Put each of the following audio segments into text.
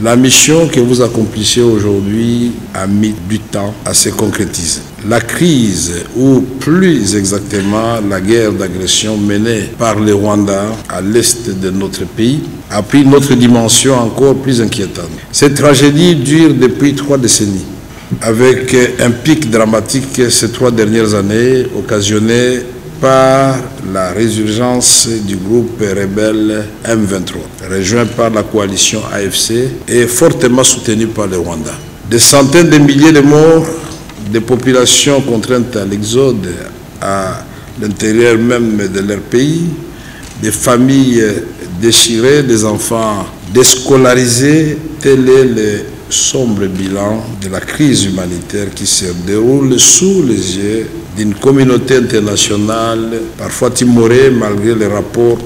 La mission que vous accomplissez aujourd'hui a mis du temps à se concrétiser. La crise, ou plus exactement la guerre d'agression menée par le Rwanda à l'est de notre pays, a pris notre dimension encore plus inquiétante. Cette tragédie dure depuis 3 décennies, avec un pic dramatique ces 3 dernières années occasionné par la résurgence du groupe rebelle M23, rejoint par la coalition AFC et fortement soutenu par le Rwanda. Des centaines de milliers de morts, des populations contraintes à l'exode à l'intérieur même de leur pays, des familles déchirées, des enfants déscolarisés, tel est le sombre bilan de la crise humanitaire qui se déroule sous les yeux d'une communauté internationale parfois timorée malgré les rapports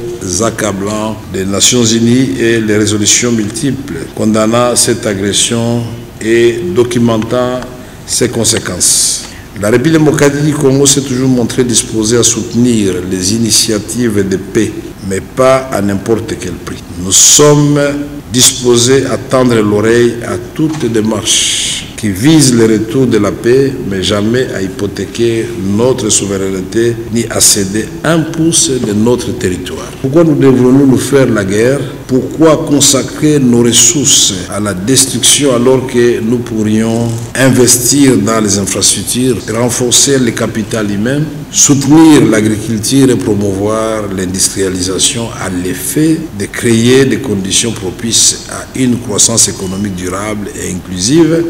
accablants des Nations Unies et les résolutions multiples condamnant cette agression et documentant ses conséquences. La République démocratique du Congo s'est toujours montrée disposée à soutenir les initiatives de paix, mais pas à n'importe quel prix. Nous sommes disposés à tendre l'oreille à toute démarche qui vise le retour de la paix, mais jamais à hypothéquer notre souveraineté ni à céder un pouce de notre territoire. Pourquoi nous devrions nous faire la guerre? Pourquoi consacrer nos ressources à la destruction alors que nous pourrions investir dans les infrastructures, renforcer le capital humain, soutenir l'agriculture et promouvoir l'industrialisation à l'effet de créer des conditions propices à une croissance économique durable et inclusive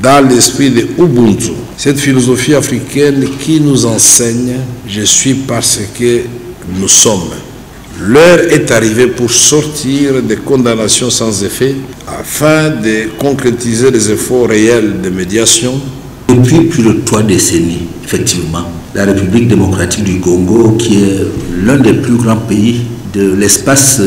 dans l'esprit de Ubuntu, cette philosophie africaine qui nous enseigne « Je suis parce que nous sommes ». L'heure est arrivée pour sortir des condamnations sans effet afin de concrétiser les efforts réels de médiation. Depuis plus de 3 décennies, effectivement, la République démocratique du Congo, qui est l'un des plus grands pays de l'espace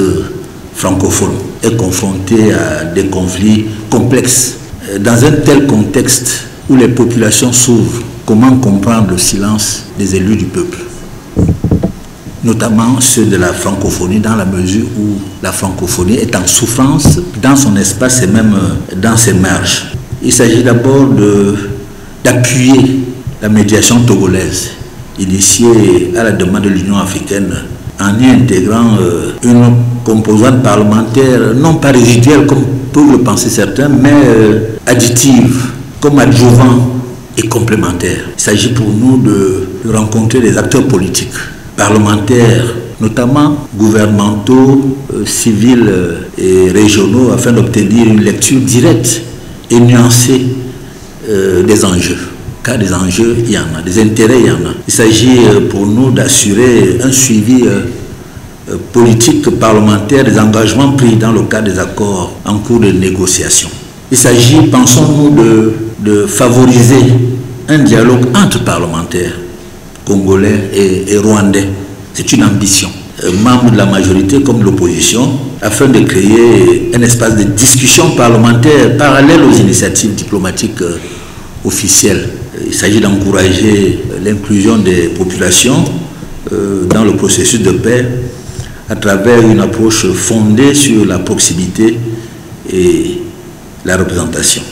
francophone, est confrontée à des conflits complexes. Dans un tel contexte où les populations s'ouvrent, comment comprendre le silence des élus du peuple, notamment ceux de la francophonie, dans la mesure où la francophonie est en souffrance dans son espace et même dans ses marges. Il s'agit d'abord d'appuyer la médiation togolaise, initiée à la demande de l'Union africaine, en y intégrant une composante parlementaire, non pas résiduelle comme peuvent le penser certains, mais additive, comme adjuvant et complémentaire. Il s'agit pour nous de rencontrer des acteurs politiques, parlementaires, notamment gouvernementaux, civils et régionaux, afin d'obtenir une lecture directe et nuancée des enjeux. Car des enjeux, il y en a, des intérêts, il y en a. Il s'agit pour nous d'assurer un suivi politique, parlementaire, des engagements pris dans le cadre des accords en cours de négociation. Il s'agit, pensons-nous, de favoriser un dialogue entre parlementaires congolais et rwandais. C'est une ambition. Membres de la majorité comme de l'opposition, afin de créer un espace de discussion parlementaire parallèle aux initiatives diplomatiques officielles. Il s'agit d'encourager l'inclusion des populations dans le processus de paix à travers une approche fondée sur la proximité et la représentation.